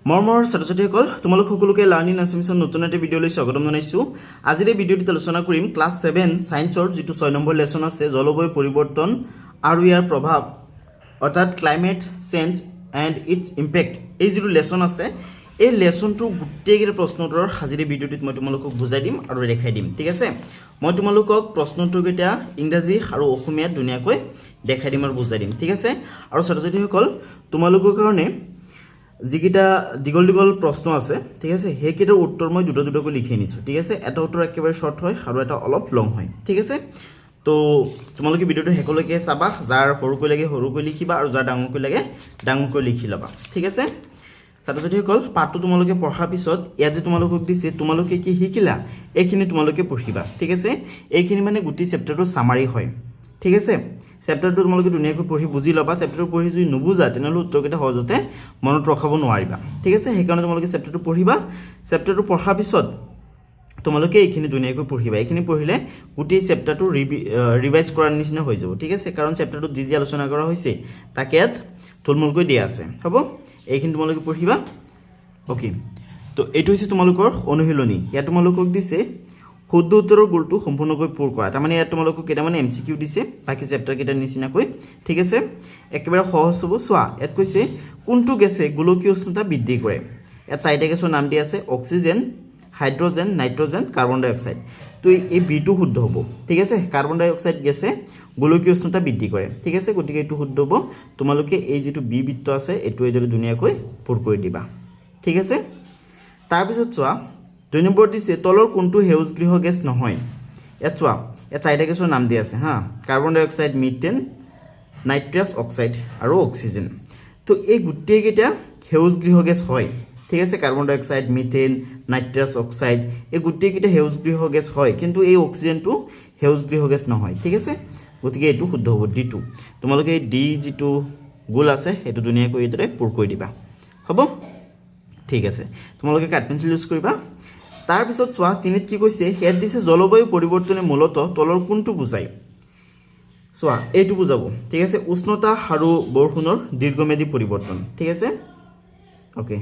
মৰমৰ ছাত্ৰ-ছাত্ৰীসকল তোমালোক সকলোকে লাৰ্নিং আছামিছৰ নতুন এটা ভিডিঅ'লৈ স্বাগতম জনাইছো। আজিৰ এই ভিডিঅ'টোত আলোচনা কৰিম ক্লাছ 7 সায়েন্সৰ যেটো 6 নম্বৰ লেসন আছে জলবায়ু পৰিৱৰ্তন আৰু ইয়াৰ প্ৰভাৱ অৰ্থাৎ climate change and it's impact. এই যেটো লেসন আছে এই লেসনটো গুটেইকেইটা প্ৰশ্ন উত্তৰৰ আজিৰ এই ভিডিঅ'টোত মই তোমালোকক বুজাই দিম আৰু দেখাই দিম। ঠিক আছে, মই তোমালোকক প্ৰশ্ন উত্তৰকেইটা ইংৰাজী আৰু অসমীয়াত ধুনীয়াকৈ দেখাই দিম আৰু বুজাই দিম। ঠিক আছে, আৰু ছাত্ৰ-ছাত্ৰীসকল তোমালোকৰ কাৰণে যিকেইটা দীঘল দীঘল প্ৰশ্ন আছে ঠিক আছে সেইকেইটাৰ উত্তৰ মই দুটা দুটাকৈ লিখি আনিছোঁ। ঠিক আছে, এটা উত্তৰ একেবাৰে শৰ্ট হয় আৰু এটা অলপ লং হয়। ঠিক আছে, তো তোমালোকে ভিডিঅ'টো শেষলৈকে চাবা, যাৰ সৰুকৈ লাগে সৰুকৈ লিখিবা আৰু যাৰ ডাঙৰকৈ লাগে ডাঙৰকৈ লিখি ল'বা। ঠিক আছে, ছাত্ৰ-ছাত্ৰীসকল পাঠটো তোমালোকে পঢ়াৰ পিছত ইয়াত যে তোমালোকক দিছে তোমালোকে কি শিকিলা এইখিনি তোমালোকে পঢ়িবা। ঠিক আছে, এইখিনি মানে গোটেই চেপ্টাৰটোৰ সামাৰি হয়। ঠিক আছে, চেপ্টাৰটো তোমালোকে ধুনীয়াকৈ পঢ়ি বুজি ল'বা। চেপ্টাৰটো পঢ়ি যদি নুবুজা তেনেহ'লে উত্তৰকেইটা সহজতে মনত ৰখাব নোৱাৰিবা। ঠিক আছে, সেইকাৰণে তোমালোকে চেপ্টাৰটো পঢ়িবা। চেপ্টাৰটো পঢ়াৰ পিছত তোমালোকে এইখিনি ধুনীয়াকৈ পঢ়িবা। এইখিনি পঢ়িলে গোটেই চেপ্টাৰটো ৰিভাইজ কৰাৰ নিচিনা হৈ যাব। ঠিক আছে, কাৰণ চেপ্টাৰটোত যি যি আলোচনা কৰা হৈছে তাকে ইয়াত থুলমূলকৈ দিয়া আছে। হ'ব, এইখিনি তোমালোকে পঢ়িবা। অ'কে, তো এইটো হৈছে তোমালোকৰ অনুশীলনী। ইয়াত তোমালোকক দিছে শুদ্ধ উত্তৰৰ গোলটো সম্পূৰ্ণকৈ পূৰ কৰা। তাৰমানে ইয়াত তোমালোকক কেইটামান MCQ দিছে বাকী চেপ্টাৰকেইটাৰ নিচিনাকৈ। ঠিক আছে, একেবাৰে সহজ হ'ব। চোৱা, ইয়াত কৈছে কোনটো গেছে গোলকীয় উষ্ণতা বৃদ্ধি কৰে। ইয়াত চাৰিটা গেছৰ নাম দিয়া আছে, অক্সিজেন, হাইড্ৰজেন, নাইট্ৰজেন, কাৰ্বন ডাই অক্সাইড। তো এই বিটো শুদ্ধ হ'ব। ঠিক আছে, কাৰ্বন ডাই অক্সাইড গেছে গোলকীয় উষ্ণতা বৃদ্ধি কৰে। ঠিক আছে, গতিকে এইটো শুদ্ধ হ'ব। তোমালোকে এই যিটো বি বৃত্ত আছে এইটো এইদৰে ধুনীয়াকৈ পূৰ কৰি দিবা। ঠিক আছে, তাৰপিছত চোৱা 2 নম্বৰ দিছে তলৰ কোনটো সেউজ গৃহ গেছ নহয়। ইয়াত চোৱা, ইয়াত চাৰিটা গেছৰ নাম দিয়া আছে হা, কাৰ্বন ডাই অক্সাইড, মিথেন, নাইট্ৰাছ অক্সাইড আৰু অক্সিজেন। তো এই গোটেইকেইটা সেউজ গৃহ গেছ হয়। ঠিক আছে, কাৰ্বন ডাই অক্সাইড, মিথেন, নাইট্ৰাছ অক্সাইড এই গোটেইকেইটা সেউজ গৃহ গেছ হয়, কিন্তু এই অক্সিজেনটো সেউজ গৃহ গেছ নহয়। ঠিক আছে, গতিকে এইটো শুদ্ধ হ'ব, ডিটো। তোমালোকে এই ডি যিটো গোল আছে সেইটো ধুনীয়াকৈ এইদৰে পূৰ কৰি দিবা। হ'ব, ঠিক আছে, তোমালোকে কাঠ পেঞ্চিল ইউজ কৰিবা। তাৰপিছত চোৱা 3ত কি কৈছে, ইয়াত দিছে জলবায়ু পৰিৱৰ্তনে মূলতঃ তলৰ কোনটো বুজায়। চোৱা, এইটো বুজাব। ঠিক আছে, উষ্ণতা আৰু বৰষুণৰ দীৰ্ঘম্যাদী পৰিৱৰ্তন। ঠিক আছে, অ'কে,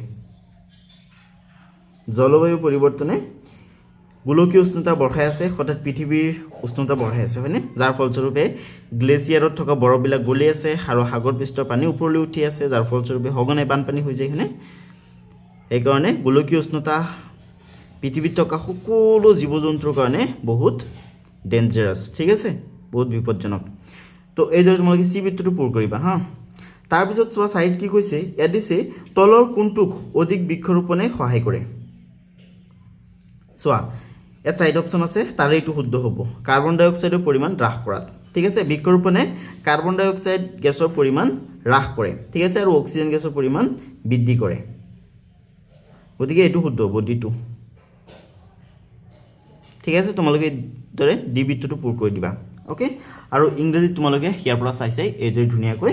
জলবায়ু পৰিৱৰ্তনে গোলকীয় উষ্ণতা বঢ়াই আছে, অৰ্থাৎ পৃথিৱীৰ উষ্ণতা বঢ়াই আছে, হয়নে? যাৰ ফলস্বৰূপে গ্লেচিয়াৰত থকা বৰফবিলাক গলি আছে আৰু সাগৰ পৃষ্ঠৰ পানী ওপৰলৈ উঠি আছে, যাৰ ফলস্বৰূপে সঘনাই বানপানী হৈ যায়, হয়নে? সেইকাৰণে গোলকীয় উষ্ণতা পৃথিৱীত থকা সকলো জীৱ জন্তুৰ কাৰণে বহুত ডেঞ্জাৰাছ। ঠিক আছে, বহুত বিপদজনক। তো এইদৰে তোমালোকে চি বৃত্তটো পূৰ কৰিবা হা। তাৰপিছত চোৱা 4ত কি কৈছে, ইয়াত দিছে তলৰ কোনটোক অধিক বৃক্ষৰোপণে সহায় কৰে। চোৱা, ইয়াত 4টা অপশ্যন আছে, তাৰে এইটো শুদ্ধ হ'ব, কাৰ্বন ডাই অক্সাইডৰ পৰিমাণ হ্ৰাস কৰাত। ঠিক আছে, বৃক্ষৰোপণে কাৰ্বন ডাই অক্সাইড গেছৰ পৰিমাণ হ্ৰাস কৰে। ঠিক আছে, আৰু অক্সিজেন গেছৰ পৰিমাণ বৃদ্ধি কৰে, গতিকে এইটো শুদ্ধ হ'ব, ডিটো। ঠিক আছে, তোমালোকে এইদৰে ডি বৃত্তটো পূৰ কৰি দিবা। অ'কে, আৰু ইংৰাজীত তোমালোকে ইয়াৰ পৰা চাই চাই এইদৰে ধুনীয়াকৈ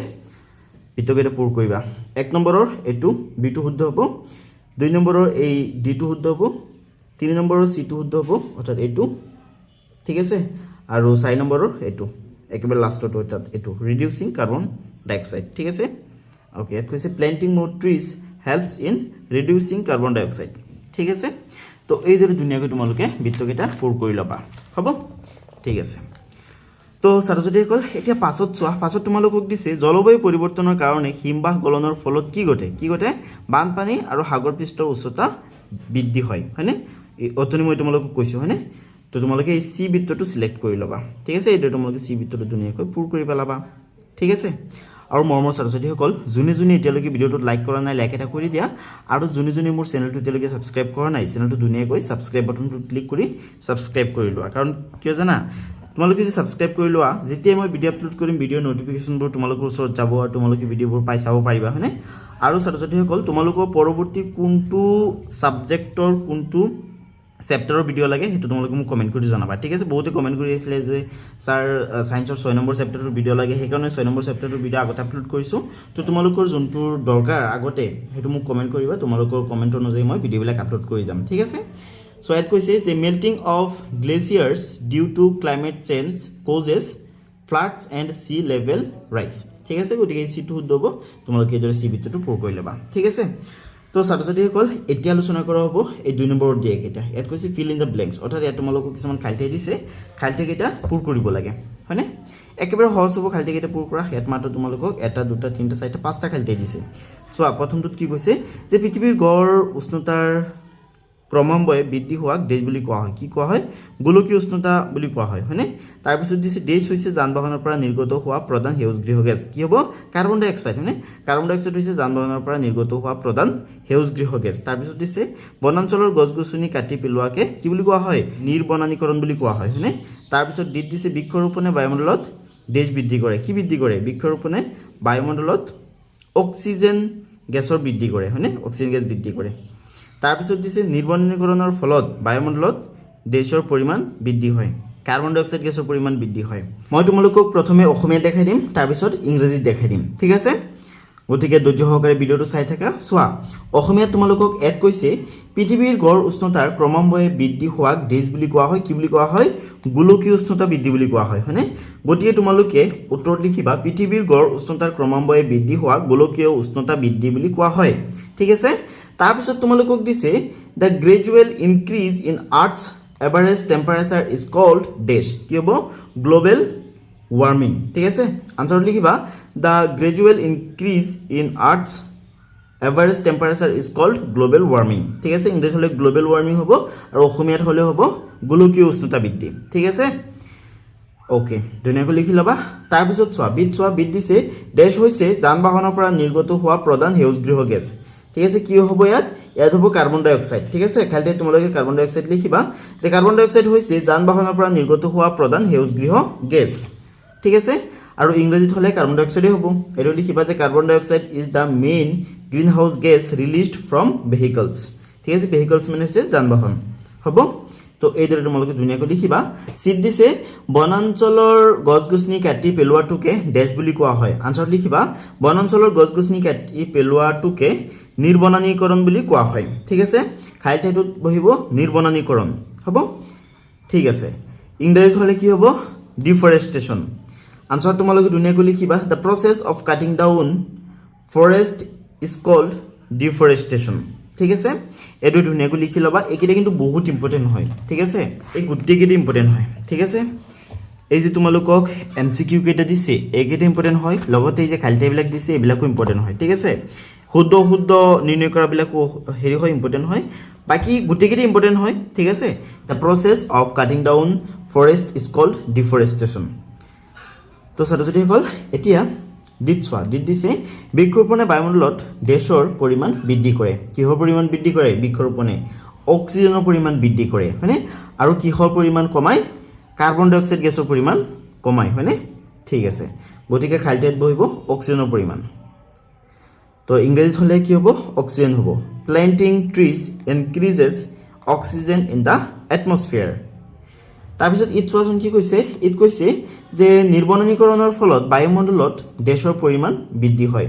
বৃত্তকেইটা পূৰ কৰিবা। 1 নম্বৰৰ এইটো বিটো শুদ্ধ হ'ব, 2 নম্বৰৰ এই ডিটো শুদ্ধ হ'ব, 3 নম্বৰৰ চিটো শুদ্ধ হ'ব, অৰ্থাৎ এইটো। ঠিক আছে, আৰু 4 নম্বৰৰ এইটো একেবাৰে লাষ্টটো অৰ্থাৎ এইটো ৰিডিউচিং কাৰ্বন ডাই অক্সাইড। ঠিক আছে, অ'কে, ইয়াত কৈছে planting more trees helps in reducing carbon ডাই অক্সাইড। ঠিক আছে, তো এইদৰে ধুনীয়াকৈ তোমালোকে বৃত্তকেইটা পূৰ কৰি ল'বা। হ'ব, ঠিক আছে। তো ছাত্ৰ-ছাত্ৰীসকল এতিয়া 5ত চোৱা, 5ত তোমালোকক দিছে জলবায়ু পৰিৱৰ্তনৰ কাৰণে হিমবাহ গলনৰ ফলত কি ঘটে। কি ঘটে? বানপানী আৰু সাগৰ পৃষ্ঠৰ উচ্চতা বৃদ্ধি হয়, হয়নে? অথনি মই তোমালোকক কৈছোঁ, হয়নে? তো তোমালোকে এই চি বৃত্তটো চিলেক্ট কৰি ল'বা। ঠিক আছে, এইদৰে তোমালোকে চি বৃত্তটো ধুনীয়াকৈ পূৰ কৰি পেলাবা। ঠিক আছে, আৰু মৰমৰ ছাত্ৰ-ছাত্ৰীসকল যোনে যোনে এতিয়ালৈকে ভিডিঅ'টোত লাইক কৰা নাই লাইক এটা কৰি দিয়া, আৰু যোনে যোনে মোৰ চেনেলটো এতিয়ালৈকে ছাবস্ক্ৰাইব কৰা নাই চেনেলটো ধুনীয়াকৈ ছাবস্ক্ৰাইব বাটনটোত ক্লিক কৰি ছাবস্ক্ৰাইব কৰি লোৱা। কাৰণ কিয় জানা, তোমালোকে যদি ছাবস্ক্ৰাইব কৰি লোৱা, যেতিয়াই মই ভিডিঅ' আপলোড কৰিম ভিডিঅ'ৰ ন'টিফিকেশ্যনবোৰ তোমালোকৰ ওচৰত যাব আৰু তোমালোকে ভিডিঅ'বোৰ পাই চাব পাৰিবা, হয়নে? আৰু ছাত্ৰ-ছাত্ৰীসকল তোমালোকৰ পৰৱৰ্তী কোনটো ছাবজেক্টৰ কোনটো চেপ্টাৰৰ ভিডিঅ' লাগে সেইটো তোমালোকে মোক কমেণ্ট কৰি জনাবা। ঠিক আছে, বহুতে কমেণ্ট কৰি আছিলে যে ছাৰ ছায়েন্সৰ 6 নম্বৰ চেপ্টাৰটোৰ ভিডিঅ' লাগে, সেইকাৰণে 6 নম্বৰ চেপ্টাৰটোৰ ভিডিঅ' আগতে আপলোড কৰিছোঁ। তো তোমালোকৰ যোনটোৰ দৰকাৰ আগতে সেইটো মোক কমেণ্ট কৰিবা, তোমালোকৰ কমেণ্ট অনুযায়ী মই ভিডিঅ'বিলাক আপলোড কৰি যাম। ঠিক আছে, চ' ইয়াত কৈছে যে melting of glaciers due to climate change causes floods and sea level rise. ঠিক আছে, গতিকে চিটো শুদ্ধ হ'ব, তোমালোকে এইদৰে চি বৃত্তটো পূৰ কৰি ল'বা। ঠিক আছে, তো ছাত্ৰ-ছাত্ৰীসকল এতিয়া আলোচনা কৰা হ'ব এই 2 নম্বৰৰ দিয়া কেইটা ইয়াত কৈছে ফিল ইন দ্য ব্লেংকছ অৰ্থাৎ ইয়াত তোমালোকক কিছুমান খালিঠাই দিছে খালিঠাই কেইটা পূৰ কৰিব লাগে হয়নে একেবাৰে সহজ হ'ব খালিঠাই কেইটা পূৰ কৰা ইয়াত মাত্ৰ তোমালোকক 1 2 3 4 5টা খালিঠাই দিছে সো প্ৰথমটোত কি কৈছে যে পৃথিৱীৰ গড় উষ্ণতাৰ ক্ৰমান্বয়ে বৃদ্ধি হোৱাক দেশ বুলি কোৱা হয় কি কোৱা হয় গোলকীয় উষ্ণতা বুলি কোৱা হয় হয়নে তাৰ পিছত দিছে দেশ হৈছে যান-বাহনৰ পৰা নিৰ্গত হোৱা প্ৰধান সেউজগৃহ গেছ কি হ'ব কাৰ্বন ডাই অক্সাইড হয়নে কাৰ্বন ডাই অক্সাইড হৈছে যান-বাহনৰ পৰা নিৰ্গত হোৱা প্ৰধান সেউজগৃহ গেছ তাৰ পিছত দিছে বনাঞ্চলৰ গছ-গছনি কাটি পেলোৱাকে কি বুলি কোৱা হয় নিৰ্বনানীকৰণ বুলি কোৱা হয় হয়নে তাৰ পিছত দিছে বৃক্ষৰোপণে বায়ুমণ্ডলত দেশ বৃদ্ধি কৰে কি বৃদ্ধি কৰে বৃক্ষৰোপণে বায়ুমণ্ডলত অক্সিজেন গেছৰ বৃদ্ধি কৰে হয়নে অক্সিজেন গেছ বৃদ্ধি কৰে তাৰ পিছত দিছে নিৰ্বনানীকৰণৰ ফলত বায়ুমণ্ডলত দেশৰ পৰিমাণ বৃদ্ধি হয় কাৰ্বন ডাই অক্সাইড গেছৰ পৰিমাণ বৃদ্ধি হয় মই তোমালোকক প্ৰথমে অসমীয়া দেখাই দিম তাৰ পিছত ইংৰাজীত দেখাই দিম ঠিক আছে গতিকে ধৈৰ্য সহকাৰে ভিডিওটো চাই থাকা চোৱা অসমীয়া তোমালোকক এড কৈছে পৃথিৱীৰ গড় উষ্ণতাৰ ক্ৰমান্বয়ে বৃদ্ধি হোৱাক দেশ বুলি কোৱা হয় কি বুলি কোৱা হয় গোলকীয় উষ্ণতা বৃদ্ধি বুলি কোৱা হয় হয়নে গতিকে তোমালোকে উত্তৰত লিখিবা পৃথিৱীৰ গড় উষ্ণতাৰ ক্ৰমান্বয়ে বৃদ্ধি হোৱাক গোলকীয় উষ্ণতা বৃদ্ধি বুলি কোৱা হয় ঠিক আছে তাৰ পিছত তোমালোকক দিছে the gradual increase in earth's average temperature is called dash কি হ'ব গ্লোবাল ওয়ার্মিং ঠিক আছে আনসার লিখিবা the gradual increase in earth's average temperature is called global warming ঠিক আছে ইংলিশ হলে গ্লোবাল ওয়ার্মিং হ'ব আৰু অসমীয়াত হলে হ'ব গোলকীয় উষ্ণতা বৃদ্ধি ঠিক আছে ওকে ধুনীয়াকৈ লিখি লবা তাৰ পিছত চোৱা বিদ দিছে দেশ হৈছে যান-বাহনৰ পৰা নিৰ্গত হোৱা প্ৰধান সেউজগৃহ গেছ ঠিক আছে কি হ'ব ইয়াত হ'ব কাৰ্বন ডাই অক্সাইড ঠিক আছে খালিতে তোমালোকে কাৰ্বন ডাই অক্সাইড লিখিবা যে কাৰ্বন ডাই অক্সাইড হৈছে যান-বাহনৰ পৰা নিৰ্গত হোৱা প্ৰধান সেউজগৃহ গেছ ঠিক আছে আৰু ইংৰাজীত হলে কাৰ্বন ডাই অক্সাইড হ'ব এটো লিখিবা যে carbon dye oxide is the main green house gas released from vehicles ঠিক আছে ভেহিকলস মানে হৈছে যান-বাহন হ'ব তো এইদৰে তোমালোকে ধুনীয়াকৈ লিখিবা সিট দিছে বনাঞ্চলৰ গছ-গছনি কাটি পেলোৱাটোকে দেশ বুলি কোৱা হয় আনসাৰ লিখিবা বনাঞ্চলৰ গছ-গছনি কাটি পেলোৱাটোকে নিৰ্বনানীকৰণ বুলি কোৱা হয় ঠিক আছে খালিঠাইটোত বহিব নিৰ্বনানীকৰণ হ'ব ঠিক আছে ইংৰাজীত হলে কি হ'ব ডিফৰেষ্টেশন আনসার তোমালোকে ধুনীয়াকৈ লিখিবা the process of cutting down forest is called deforestation ঠিক আছে এটো ধুনীয়াকৈ লিখি লবা এইকেইটা কিন্তু বহুত ইম্পৰ্টেন্ট হয় ঠিক আছে এই গুটেকেইটা ইম্পৰ্টেন্ট হয় ঠিক আছে এই যে তোমালোকক এমসিকিউ কেইটা দিছে এইকেইটা ইম্পৰ্টেন্ট হয় লগতে এই যে খালিঠাইবিলাক দিছে এইবিলাকো ইম্পৰ্টেন্ট হয় ঠিক আছে শুদ্ধ নিৰ্ণয় কৰাবিলাকো হেৰি হয় ইম্পৰ্টেন্ট হয় বাকি গুটেকেইটা ইম্পৰ্টেন্ট হয় ঠিক আছে the process of cutting down forest is called deforestation তো ছাত্ৰ-ছাত্ৰীসকল এতিয়া দিত দিছে বৃক্ষৰোপণে বায়ুমণ্ডলত দেশৰ পৰিমাণ বৃদ্ধি কৰে কিহৰ পৰিমাণ বৃদ্ধি কৰে বৃক্ষৰোপণে অক্সিজেনৰ পৰিমাণ বৃদ্ধি কৰে হয়নে আৰু কিহৰ পৰিমাণ কমায় কাৰ্বন ডাই অক্সাইড গেছৰ পৰিমাণ কমায় হয়নে ঠিক আছে গতিকে খালিঠাইত বহিব অক্সিজেনৰ পৰিমাণ তো ইংৰাজীত হলে কি হ'ব অক্সিজেন হ'ব planting trees increases oxygen in the atmosphere তাৰপিছত চোৱাচোন কি কৈছে যে নিৰ্বনানীকৰণৰ ফলত বায়ুমণ্ডলত দেশৰ পৰিমাণ বৃদ্ধি হয়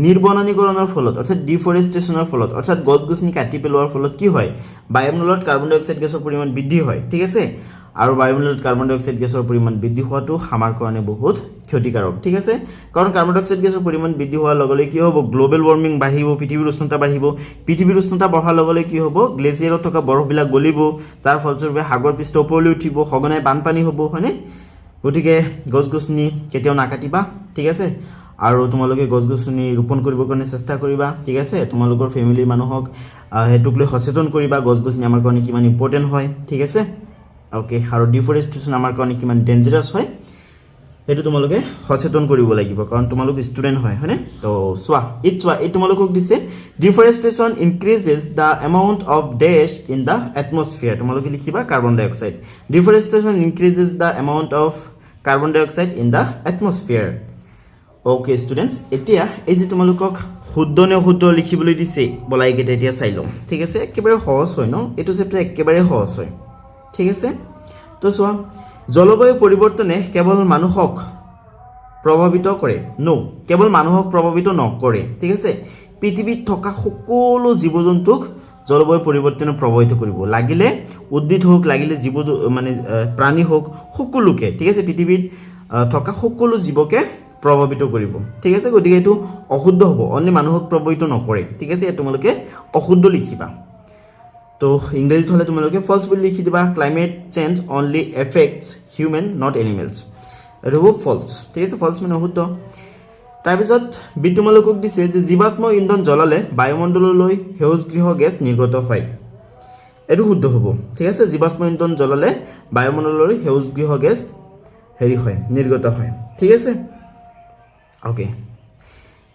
নিৰ্বনানীকৰণৰ ফলত অৰ্থাৎ ডিফৰেষ্টেশনৰ ফলত অৰ্থাৎ গছ-গছনি কাটি পেলোৱাৰ ফলত কি হয় বায়ুমণ্ডলত কাৰ্বন ডাই অক্সাইড গেছৰ পৰিমাণ বৃদ্ধি হয় ঠিক আছে আৰু বায়ুমণ্ডলত কাৰ্বন ডাই অক্সাইড গেছৰ পৰিমাণ বৃদ্ধি হোৱাটো আমাৰ কাৰণে বহুত ক্ষতিকাৰক ঠিক আছে কাৰণ কাৰ্বন ডাই অক্সাইড গেছৰ পৰিমাণ বৃদ্ধি হোৱাৰ লগে কি হ'ব গ্লোবাল ওয়াৰ্মিং বাঢ়িব পৃথিৱীৰ উষ্ণতা বাঢ়িব পৃথিৱীৰ উষ্ণতা বঢ়াৰ লগে কি হ'ব গ্লেচিয়াৰত থকা বৰফবিলাক গলিব যাৰ ফলস্বৰূপে সাগৰ পৃষ্ঠ ওপৰলৈ উঠিব সঘনাই বানপানী হ'ব হয়নে গতিকে গছ-গছনি কেতিয়াও নাকাটিবা ঠিক আছে আৰু তোমালোকে গছ-গছনি ৰোপণ কৰিবৰ কাৰণে চেষ্টা কৰিবা ঠিক আছে তোমালোকৰ ফ্যামিলিৰ মানুহক হেতুক লৈ সচেতন কৰিবা গছ-গছনি আমাৰ কাৰণে কিমান ইম্পৰ্টেন্ট হয় ঠিক আছে ওকে আৰু ডিফৰেষ্টেশন আমাৰ কাৰণে কিমান ডেঞ্জাৰাস হয় এটো তোমালোকে সচেতন কৰিব লাগিব কাৰণ তোমালোক ষ্টুডেন্ট হয় হয়নে তো চোৱা এই তোমালোকক দিছে deforestation increases the amount of dash in the atmosphere তোমালোকে লিখিবা carbon dye oxide deforestation increases the amount of carbon dye oxide in the atmosphere okay students এতিয়া এই যে তোমালোকক শুদ্ধ নে অশুদ্ধ লিখিবলৈ দিছে বলাই কেইটা এতিয়া চাই লম ঠিক আছে একেবাৰে সহজ হয় ন এটো চেপ্টাৰ একেবাৰে সহজ হয় ঠিক আছে তো চোৱা জলবায়ু পৰিৱৰ্তনে কেৱল মানুহক প্ৰভাৱিত কৰে কেৱল মানুহক প্ৰভাৱিত নকৰে ঠিক আছে পৃথিৱীত থকা সকলো জীৱ-জন্তুক জলবায়ু পৰিৱৰ্তনে প্ৰভাৱিত কৰিব লাগিলে উদ্ভিদ হোক লাগিলে জীৱ মানে প্ৰাণী হোক সকলোকে ঠিক আছে পৃথিৱীত থকা সকলো জীৱকে প্ৰভাৱিত কৰিব ঠিক আছে গতিকে এটো অশুদ্ধ হ'ব অনলি মানুহক প্ৰভাৱিত নকৰে ঠিক আছে তোমালোকে অশুদ্ধ লিখিবা তো ইংৰাজীত হলে তোমালোকে ফলছ বুলি লিখি দিবা climate change only effects human not animals এটো হ'ব ফলছ ঠিক আছে ফলছ মানে অশুদ্ধ তাৰপিছত বি তোমালোকক দিছে যে জীৱাশ্ম ইন্ধন জ্বলালে বায়ুমণ্ডললৈ সেউজগৃহ গেছ নিৰ্গত হয় এটো শুদ্ধ হ'ব ঠিক আছে জীৱাশ্ম ইন্ধন জ্বলালে বায়ুমণ্ডললৈ সেউজগৃহ গেছ হেৰি হয় নিৰ্গত হয় ঠিক আছে ওকে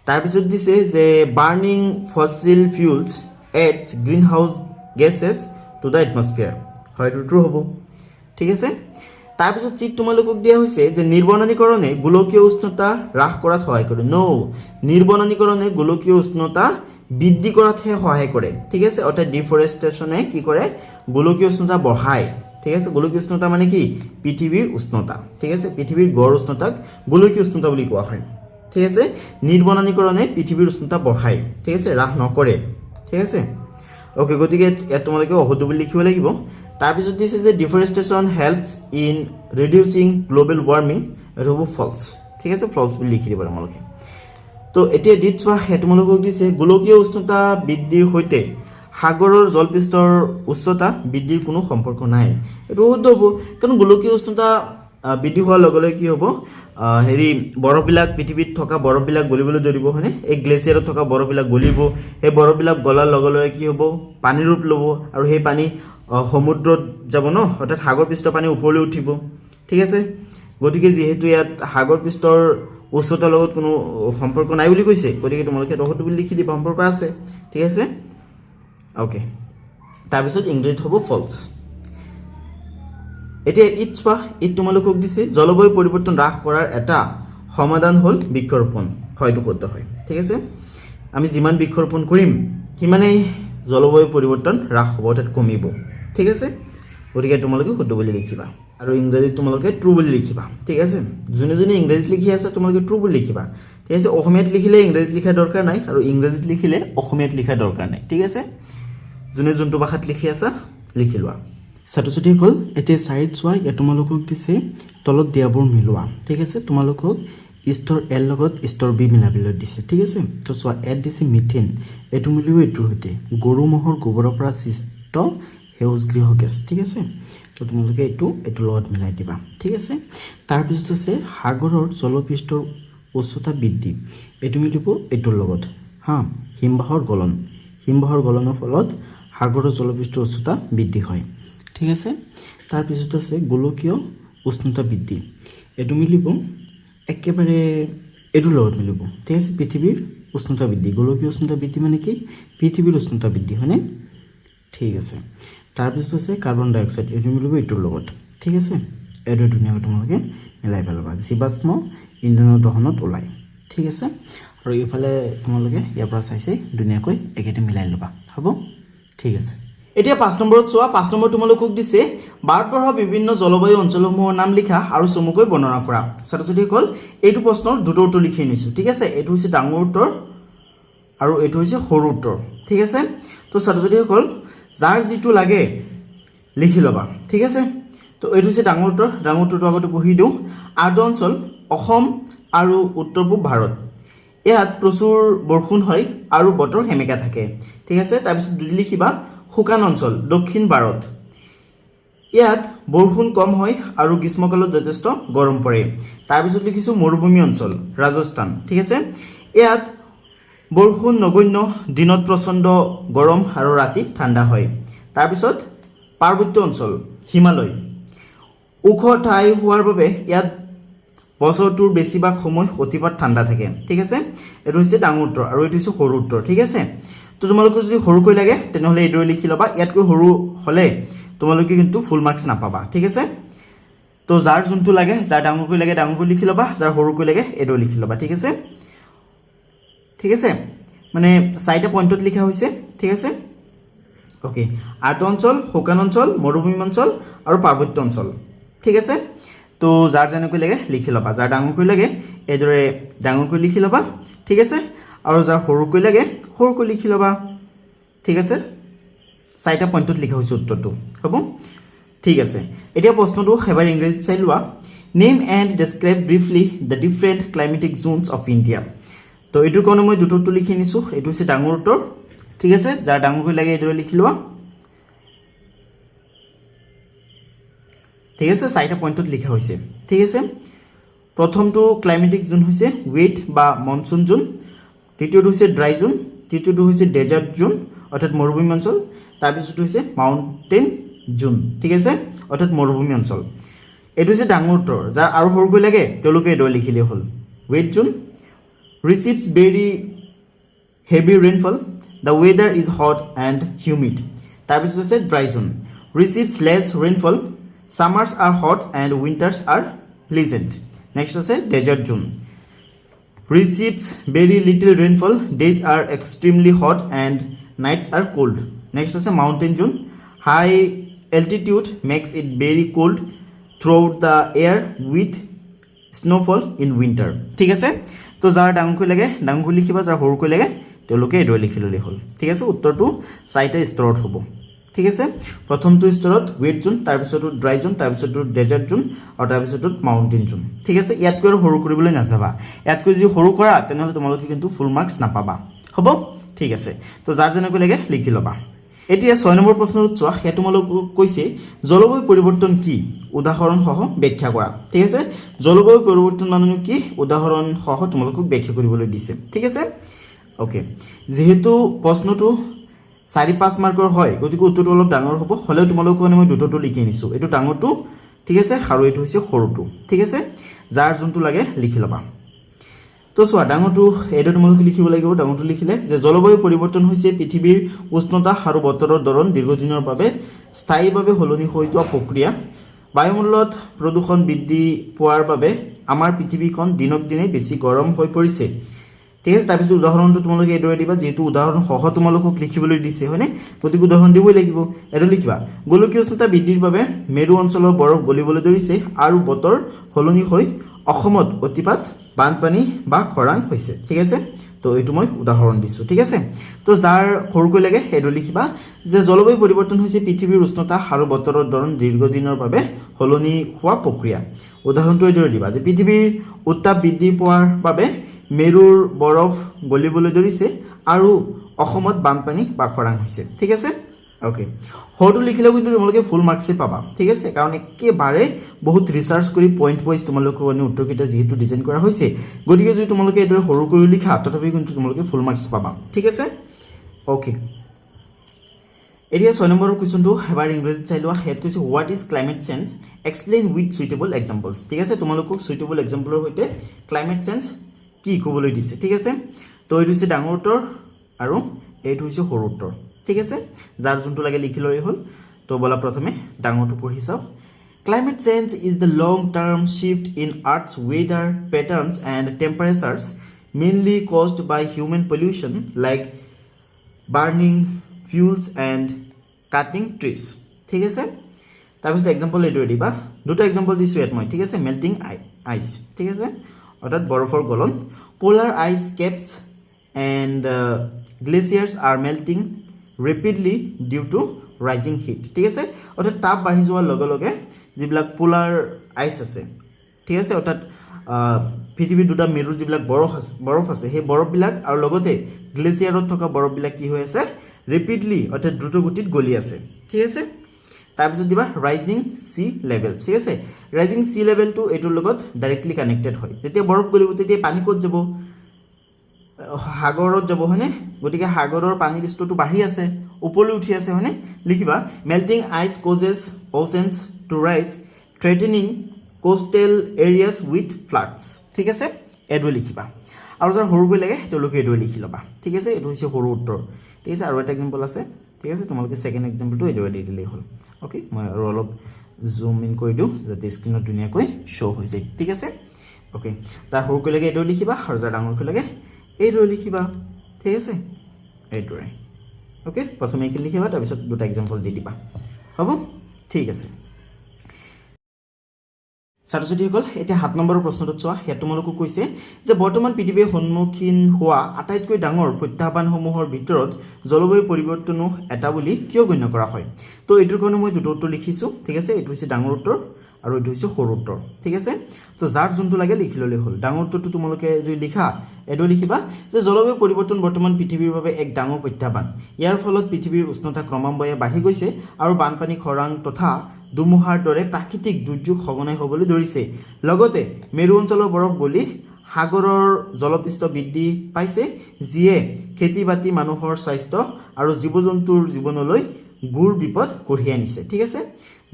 তাৰপিছত দিছে যে burning fossil fuels adds greenhouse gases to the atmosphere হয় ট্ৰু হ'ব ঠিক আছে তাৰপিছত চিক তোমালোকক দিয়া হৈছে যে নিৰ্বননীকৰণে গোলকীয় উষ্ণতা হ্ৰাস কৰাত সহায় কৰে নো নিৰ্বননীকৰণে গোলকীয় উষ্ণতা বৃদ্ধি কৰাতহে সহায় কৰে ঠিক আছে অৰ্থাৎ ডিফৰেষ্টেচনে কি কৰে গোলকীয় উষ্ণতা বঢ়ায় ঠিক আছে গোলকীয় উষ্ণতা মানে কি পৃথিৱীৰ উষ্ণতা ঠিক আছে পৃথিৱীৰ গড় উষ্ণতাক গোলকীয় উষ্ণতা বুলি কোৱা হয় ঠিক আছে নিৰ্বননীকৰণে পৃথিৱীৰ উষ্ণতা বঢ়ায় ঠিক আছে হ্ৰাস নকৰে ঠিক আছে ওকে গতিকে ইয়াত তোমালোকে অশুদ্ধ বুলি লিখিব লাগিব তাৰপিছত দিছে যে ডিফৰেষ্টেচন হেল্পস ইন ৰিডিউসিং গ্লোবাল ওয়াৰ্মিং এটো হ'ব ফলছ ঠিক আছে ফলছ বুলি লিখি দিব তোমালোকে তো এতিয়া দিছৱা তোমালোকক দিছে গোলকীয় উষ্ণতা বৃদ্ধিৰ সৈতে সাগৰৰ জলপৃষ্ঠৰ উচ্চতা বৃদ্ধিৰ কোনো সম্পৰ্ক নাই এটো শুদ্ধ হ'ব কাৰণ গোলকীয় উষ্ণতা বৃদ্ধি হোৱাৰ লগে লগে কি হ'ব হেৰি বৰফবিলাক পৃথিৱীত থকা বৰফবিলাক গলিবলৈ ধৰিব হয়নে এই গ্লেচিয়াৰত থকা বৰফবিলাক গলিব এই বৰফবিলাক গলাৰ লগে লগে কি হ'ব পানী ৰূপ ল'ব আৰু সেই পানী সমুদ্ৰত যাব ন অৰ্থাৎ সাগৰ পৃষ্ঠৰ পানী ওপৰলৈ উঠিব ঠিক আছে গতিকে যেহেতু ইয়াত সাগৰ পৃষ্ঠৰ উচ্চতাৰ লগত কোনো সম্পৰ্ক নাই বুলি কৈছে গতিকে তোমালোকে অশুদ্ধ বুলি লিখি দিবা সম্পৰ্ক আছে ঠিক আছে ওকে তাৰপিছত ইংৰাজীত হ'ব ফলছ এতিয়া ইট তোমালোকক দিছে জলবায়ু পৰিৱৰ্তন হ্ৰাস কৰাৰ এটা সমাধান হ'ল বৃক্ষৰোপণ হয়তো শুদ্ধ হয় ঠিক আছে আমি যিমান বৃক্ষৰোপণ কৰিম সিমানেই জলবায়ু পৰিৱৰ্তন হ্ৰাস হ'ব অৰ্থাৎ কমিব ঠিক আছে গতিকে তোমালোকে শুদ্ধ বুলি লিখিবা আৰু ইংৰাজীত তোমালোকে ট্ৰু বুলি লিখিবা ঠিক আছে যোনে যোনে ইংৰাজীত লিখি আছে তোমালোকে ট্ৰু বুলি লিখিবা ঠিক আছে অসমীয়াত লিখিলে ইংৰাজীত লিখা দৰকাৰ নাই আৰু ইংৰাজীত লিখিলে অসমীয়াত লিখা দৰকাৰ নাই ঠিক আছে যোনে যোনটো ভাষাত লিখি আছে লিখি লোৱা ছাত্ৰ ছাত্ৰীসকল এতিয়া চাইড চোৱা ইয়াত তোমালোকক দিছে তলত দিয়াবোৰ মিলোৱা ঠিক আছে তোমালোকক স্তৰ এল লগত স্তৰ বি মিলাবলৈ দিছে ঠিক আছে তো চোৱা এড দিছে মিথেন এটো মিলিব এটোৰ সৈতে গৰু মহৰ গোবৰৰ পৰা সৃষ্ট সেউজগৃহ গেছ ঠিক আছে তো তোমালোকে এটো লগত মিলাই দিবা ঠিক আছে তাৰপিছত আছে সাগৰৰ জলপৃষ্ঠৰ উচ্চতা বৃদ্ধি এটো মিলিব এটোৰ লগত হা হিমবাহৰ গলনৰ ফলত সাগৰৰ জলপৃষ্ঠৰ উচ্চতা বৃদ্ধি হয় ঠিক আছে তাৰপিছত আছে গোলকীয় উষ্ণতা বৃদ্ধি এটো মিলিব একেবাৰে এটোৰ লগত মিলিব ঠিক আছে পৃথিৱীৰ উষ্ণতা বৃদ্ধি গোলকীয় উষ্ণতা বৃদ্ধি মানে কি পৃথিৱীৰ উষ্ণতা বৃদ্ধি হয়নে ঠিক আছে তাৰপিছত আছে কাৰ্বন ডাই অক্সাইড এটো মিলিব এটোৰ লগত ঠিক আছে এটো ধুনীয়াকৈ তোমালোকে মিলাই পেলাবা জীৱাশ্ম ইন্ধনৰ দহনত ওলাই ঠিক আছে আৰু ইফালে তোমালোকে ইয়াৰ পৰা চাই ধুনীয়াকৈ একেটা মিলাই ল'বা হ'ব ঠিক আছে এতিয়া 5 নম্বৰত চোৱা 5 নম্বৰ তোমালোকক দিছে ভাৰতবৰ্ষৰ বিভিন্ন জলবায়ু অঞ্চলসমূহৰ নাম লিখা আৰু চমুকৈ বৰ্ণনা কৰা ছাত্ৰ ছাত্ৰীসকল এইটো প্ৰশ্নৰ দুটা উত্তৰ লিখি নিছো ঠিক আছে এইটো হৈছে ডাঙৰ উত্তৰ আৰু এইটো হৈছে সৰু উত্তৰ ঠিক আছে তো ছাত্ৰ ছাত্ৰীসকল যাৰ যিটো লাগে লিখি ল'বা ঠিক আছে তো এইটো হৈছে ডাঙৰ উত্তৰটো আগতে পঢ়ি দিওঁ আৰ্দ্ৰ অঞ্চল অসম আৰু উত্তৰ পূব ভাৰত ইয়াত প্ৰচুৰ বৰষুণ হয় আৰু বতৰ হেমেকা থাকে ঠিক আছে তাৰপিছত দুই লিখিবা শুকান অঞ্চল দক্ষিণ ভাৰত ইয়াত বৰষুণ কম হয় আৰু গ্ৰীষ্মকালত যথেষ্ট গৰম পৰে তাৰপিছত লিখিছো মৰুভূমি অঞ্চল ৰাজস্থান ঠিক আছে ইয়াত বৰষুণ নগণ্য দিনত প্ৰচণ্ড গৰম আৰু ৰাতি ঠাণ্ডা হয় তাৰপিছত পাৰ্বত্য অঞ্চল হিমালয় ওখ ঠাই হোৱাৰ বাবে ইয়াত বছৰটোৰ বেছিভাগ সময় অতিপাত ঠাণ্ডা থাকে ঠিক আছে এইটো হৈছে ডাঙৰ উত্তৰ আৰু এইটো হৈছে সৰু উত্তৰ ঠিক আছে তো তোমালোকৰ যদি সৰুকৈ লাগে তেনেহলে এইটো লিখি ল'বা ইয়াতকৈ সৰু হলে তোমালোকে কিন্তু ফুল মাৰ্কস নাপাবা ঠিক আছে তো যাৰ যোনটো লাগে যাৰ ডাঙৰকৈ লাগে ডাঙৰকৈ লিখি ল'বা যাৰ সৰুকৈ লাগে এইটো লিখি ল'বা ঠিক আছে মানে চাৰিটা পইণ্টত লিখা হৈছে ঠিক আছে ওকে আৰ্দ্ৰ অঞ্চল শুকান অঞ্চল মৰুভূমি অঞ্চল আৰু পাৰ্বত্য অঞ্চল ঠিক আছে তো যাৰ যেনেকৈ লাগে লিখি ল'বা যাৰ ডাঙৰকৈ লাগে এইদৰে ডাঙৰকৈ লিখি ল'বা ঠিক আছে আৰু যাৰ সৰুকৈ লাগে সৰুকৈ লিখি ল'বা ঠিক আছে চাৰিটা পইণ্টত লিখা হৈছে উত্তৰটো হ'ব ঠিক আছে এতিয়া প্ৰশ্নটো এবাৰ ইংৰাজীত চাই লোৱা name and describe briefly the different climatic Jones of India তো এইটোৰ কাৰণে মই দুটাটো লিখি নিছোঁ এইটো হৈছে ডাঙৰ উত্তৰ ঠিক আছে যাৰ ডাঙৰকৈ লাগে এইদৰে লিখি লোৱা ঠিক আছে চাৰিটা পইণ্টত লিখা হৈছে ঠিক আছে প্ৰথমটো ক্লাইমেটিক জোন হৈছে ৱেট বা মনসুন জোন দ্বিতীয়টো হৈছে ড্ৰাই জোন তৃতীয়টো হৈছে ডেজাৰ্ট জোন অৰ্থাৎ মৰুভূমি অঞ্চল তাৰপিছতো হৈছে মাউণ্টেন জোন ঠিক আছে অৰ্থাৎ মৰুভূমি অঞ্চল এইটো হৈছে ডাঙৰ উত্তৰ যাৰ আৰু সৰুকৈ লাগে তেওঁলোকে এইদৰে লিখিলে হ'ল wet zone receives very heavy rainfall the weather is hot and humid তাৰপিছত আছে dry zone receives less rainfall summers are hot and winters are pleasant next আছে desert zone receives very little rainfall days are extremely hot and nights are cold next আছে mountain zone high altitude makes it very cold throughout the air with snowfall in winter ঠিক আছে তো যাৰ ডাঙৰকৈ লাগে ডাঙৰকৈ লিখিবা যাৰ সৰুকৈ লাগে তেওঁলোকে এইদৰে লিখি ল'লে হ'ল ঠিক আছে উত্তৰটো চাৰিটা স্তৰত হ'ব ঠিক আছে প্ৰথমটো স্তৰত ৱেট জোন তাৰপিছতো ড্ৰাই জোন তাৰপিছতো ডেজাৰ্ট জোন আৰু তাৰপিছতো মাউণ্টেন জোন ঠিক আছে ইয়াতকৈ আৰু সৰু কৰিবলৈ নাযাবা ইয়াতকৈ যদি সৰু কৰা তেনেহ'লে তোমালোকে কিন্তু ফুল মাৰ্কছ নাপাবা হ'ব ঠিক আছে তো যাৰ যেনেকৈ লাগে লিখি ল'বা এতিয়া 6 নম্বৰ প্ৰশ্নটো চোৱা হেতু তোমালোকক কৈছে জলবায়ু পৰিৱৰ্তন কি উদাহৰণ সহ ব্যাখ্যা কৰা ঠিক আছে জলবায়ু পৰিৱৰ্তন মানে কি উদাহৰণ সহ তোমালোকক ব্যাখ্যা কৰিবলৈ দিছে ঠিক আছে ওকে যেহেতু প্ৰশ্নটো 4-5 মাৰ্কৰ হয় গতিকে উত্তৰটো অলপ ডাঙৰ হ'ব হলেও তোমালোকক মই দুটোটো লিখি নিছো এটো ডাঙৰটো ঠিক আছে আৰু এটো হৈছে সৰুটো ঠিক আছে যাৰ যোনটো লাগে লিখি লবা তো সোৱা ডাঙৰটো এটো তোমালোকে লিখিব লাগিব ডাঙৰটো লিখিলে যে জলবায়ু পৰিৱৰ্তন হৈছে পৃথিৱীৰ উষ্ণতা আৰু বতৰৰ ধৰণ দীৰ্ঘদিনৰ বাবে স্থায়ীভাৱে হলনি হৈ যোৱা প্ৰক্ৰিয়া বায়ুমণ্ডলত প্ৰদূষণ বৃদ্ধি পোৱাৰ বাবে আমাৰ পৃথিৱীখন দিনক দিনে বেছি গৰম হৈ পৰিছে ঠিক আছে তাৰপিছত উদাহৰণটো তোমালোকে এদৰে দিবা যেহেতু উদাহৰণ সহ তোমালোকক লিখিবলৈ দিছে হয়নে গতিকে উদাহৰণ দিবই লাগিব এটো লিখিবা গোলকীয় উষ্ণতা বৃদ্ধিৰ বাবে মেৰু অঞ্চলৰ বৰফ গলিবলৈ ধৰিছে আৰু বতৰ হলনি হৈ অসমত অতিপাত বানপানী বা খৰাং হৈছে ঠিক আছে তো এইটো মই উদাহৰণ দিছো ঠিক আছে তো যাৰ সৰুকৈ লাগে এটো লিখিবা যে জলবায়ু পৰিৱৰ্তন হৈছে পৃথিৱীৰ উষ্ণতা আৰু বতৰৰ ধৰণ দীৰ্ঘদিনৰ বাবে হলনি হোৱা প্ৰক্ৰিয়া উদাহৰণটো এদৰে দিবা যে পৃথিৱীৰ উত্তাপ বৃদ্ধি পোৱাৰ বাবে মেৰুৰ বৰফ গলিবলৈ ধৰিছে আৰু অসমত বানপানী বা খৰাং হৈছে ঠিক আছে ওকে হটো লিখিলেও কিন্তু তোমালোকে ফুল মাৰ্কসে পাবা ঠিক আছে কাৰণ একেবাৰে বহুত ৰিসাৰ্চ কৰি পইণ্ট ওয়াইজ তোমালোকৰ অন্য উত্তৰকেইটা যেহেতু ডিজাইন কৰা হৈছে গতিকে যদি তোমালোকে এদৰে সৰু কৰি লিখা তথাপি কিন্তু তোমালোকে ফুল মাৰ্কস পাবা ঠিক আছে ওকে এৰিয়া 6 নম্বৰৰ কোৱেশ্চনটো এবাৰ ইংৰাজীত চাই লোৱা হেড কৈছে what is climate change explain with suitable examples ঠিক আছে তোমালোকক সুইটেবল এক্সাম্পলৰ সৈতে ক্লাইমেট চেঞ্জ কি ক'বলৈ দিছে ঠিক আছে তো এইটো হৈছে ডাঙৰ উত্তৰ আৰু এইটো হৈছে সৰু উত্তৰ ঠিক আছে যাৰ যোনটো লাগে লিখি লৈ হ'ল তো বলা প্ৰথমে ডাঙৰটো পঢ়ি চাও climate change is the long term shift in earth's weather patterns and temperatures mainly caused by human pollution like burning fuels and cutting trees ঠিক আছে তাৰপিছত এক্সাম্পল এইটো দিবা দুটা এক্সাম্পল দিছো ইয়াত মই ঠিক আছে মেল্টিং আইস ঠিক আছে অৰ্থাৎ বৰফৰ গলন polar ice caps and glaciers are melting rapidly due to rising heat ঠিক আছে অৰ্থাৎ তাপ বাঢ়ি যোৱাৰ লগে লগে যিবিলাক পোলাৰ আইস আছে ঠিক আছে অৰ্থাৎ পৃথিৱীৰ দুটা মেৰু যিবিলাক বৰফ আছে সেই বৰফবিলাক আৰু লগতে গ্লেচিয়াৰত থকা বৰফবিলাক কি হৈ আছে ৰেপিডলি অৰ্থাৎ দ্ৰুত গতিত গলি আছে ঠিক আছে তাৰপিছত দিবা ৰাইজিং সি লেভেল ঠিক আছে ৰাইজিং সি লেভেলটো এটোৰ লগত ডাইৰেক্টলি কানেক্টেড হয় যেতিয়া বৰফ গলিব তেতিয়া পানী ক'ত যাব সাগৰত যাব হয়নে গতিকে সাগৰৰ পানীৰ স্তৰটো বাঢ়ি আছে ওপৰলৈ উঠি আছে হয়নে লিখিবা মেল্টিং আইস কজেস ওশেনস টু ৰাইজ থ্ৰেটেনিং কোষ্টেল এৰিয়াস উইথ ফ্লাডস ঠিক আছে এডো লিখিবা আৰু যাৰ সৰুকৈ লাগে তেওঁলোকে এডো লিখি ল'বা ঠিক আছে এটো হৈছে সৰু উত্তৰ ঠিক আছে আৰু এটা এক্সাম্পল আছে ঠিক আছে তোমালোকে সেকেন্ড এক্সাম্পলটো এডো দি দিলেই হ'ল ওকে মই আৰু অলপ জুম ইন কৰি দিও যাতে স্ক্ৰিনত ধুনীয়াকৈ শো হৈ যায় ঠিক আছে ওকে তাৰ সৰুকৈ লাগে এডো লিখিবা আৰু যাৰ ডাঙৰকৈ লাগে এইটো লিখিবা ঠিক আছে এইটোৰে ওকে প্ৰথমে কি লিখিবা তাৰপিছত দুটা এক্সাম্পল দি দিবা হ'ব ঠিক আছে ছাত্ৰছাত্ৰীসকল এতিয়া 7 নম্বৰৰ প্ৰশ্নটো চোৱা হেতু তোমালোকক কৈছে যে বৰ্তমান পৃথিৱীৰ সন্মুখীন হোৱা আটাইতকৈ ডাঙৰ প্ৰত্যাহ্বানসমূহৰ ভিতৰত জলবায়ু পৰিৱৰ্তনো এটা বুলি কিয় গণ্য কৰা হয় তো এইটোৰ কাৰণে মই দুটো উত্তৰ লিখিছো ঠিক আছে এইটো হৈছে ডাঙৰ উত্তৰ আৰু এইটো হৈছে সৰু উত্তৰ ঠিক আছে তো যাৰ যোনটো লাগে লিখি ললে হ'ল ডাঙৰ উত্তৰটো তোমালোকে যদি লিখা এটো লিখিবা যে জলবায়ু পৰিৱৰ্তন বৰ্তমান পৃথিৱীৰ বাবে এক ডাঙৰ প্ৰত্যাহ্বান ইয়াৰ ফলত পৃথিৱীৰ উষ্ণতা ক্ৰমান্বয়ে বাঢ়ি গৈছে আৰু বানপানী খৰাং তথা দুমুহাৰ দৰে প্ৰাকৃতিক দুৰ্যোগ সঘনাই হ'বলৈ ধৰিছে লগতে মেৰু অঞ্চলৰ বৰফ গলি সাগৰৰ জলপৃষ্ঠ বৃদ্ধি পাইছে যিয়ে খেতি-বাতি মানুহৰ স্বাস্থ্য আৰু জীৱ-জন্তুৰ জীৱনলৈ গুৰ বিপদ কঢ়িয়াই আনিছে ঠিক আছে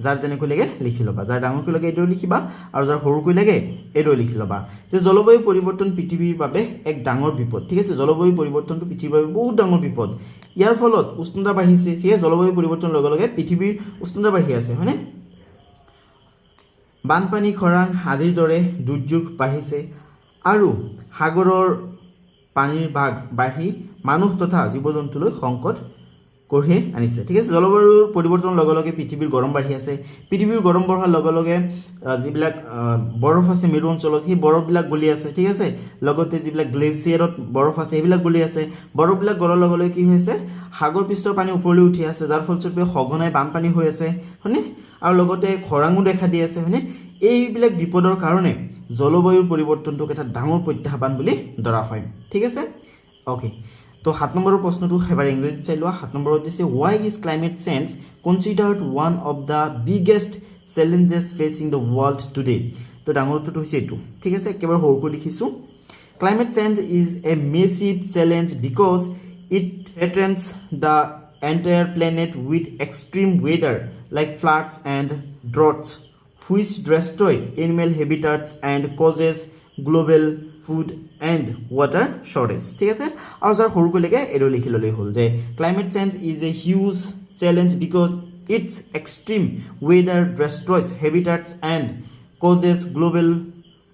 যাৰ যেনেকৈ লাগে লিখি ল'বা যাৰ ডাঙৰকৈ লাগে এইটো লিখিবা আৰু যাৰ সৰুকৈ লাগে এইটো লিখি ল'বা যে জলবায়ু পৰিৱৰ্তন পৃথিৱীৰ বাবে এক ডাঙৰ বিপদ ঠিক আছে জলবায়ু পৰিৱৰ্তনটো পৃথিৱীৰ বাবে বহুত ডাঙৰ বিপদ ইয়াৰ ফলত উষ্ণতা বাঢ়িছে সেয়ে জলবায়ু পৰিৱৰ্তনৰ লগে লগে পৃথিৱীৰ উষ্ণতা বাঢ়ি আছে হয়নে বানপানী খৰাং আদিৰ দৰে দুৰ্যোগ বাঢ়িছে আৰু সাগৰৰ পানীৰ ভাগ বাঢ়ি মানুহ তথা জীৱ-জন্তুলৈ সংকট কঢ়িয়াই আনিছে ঠিক আছে জলবায়ুৰ পৰিৱৰ্তনৰ লগে লগে পৃথিৱীৰ গৰম বাঢ়ি আছে পৃথিৱীৰ গৰম বঢ়াৰ লগে লগে যিবিলাক বৰফ আছে মেৰু অঞ্চলত সেই বৰফবিলাক গলি আছে ঠিক আছে লগতে যিবিলাক গ্লেচিয়াৰত বৰফ আছে সেইবিলাক গলি আছে বৰফবিলাক গলাৰ লগে লগে কি হৈছে সাগৰ পৃষ্ঠৰ পানী ওপৰলৈ উঠি আছে যাৰ ফলস্বৰূপে সঘনাই বানপানী হৈ আছে হয়নে আৰু লগতে খৰাঙো দেখা দি আছে হয়নে এইবিলাক বিপদৰ কাৰণে জলবায়ুৰ পৰিৱৰ্তনটোক এটা ডাঙৰ প্ৰত্যাহ্বান বুলি ধৰা হয় ঠিক আছে ওকে তো 7 নম্বৰৰ প্ৰশ্নটো এবাৰ ইংৰাজীত চাই লোৱা 7 নম্বৰত দিছে why is climate change considered one of the biggest challenges facing the world today তো ডাঙৰ উত্তৰটো হৈছে এইটো ঠিক আছে একেবাৰে সৰুকৈ লিখিছো climate change is a massive challenge because it threatens the entire planet with extreme weather like floods and droughts which destroy animal habitats and causes global food and water shortage ঠিক আছে আৰু যাৰ সৰুকৈ লাগে এটো লিখি ললেই হ'ল যে climate change is a huge challenge because its extreme weather destroys habitats and causes global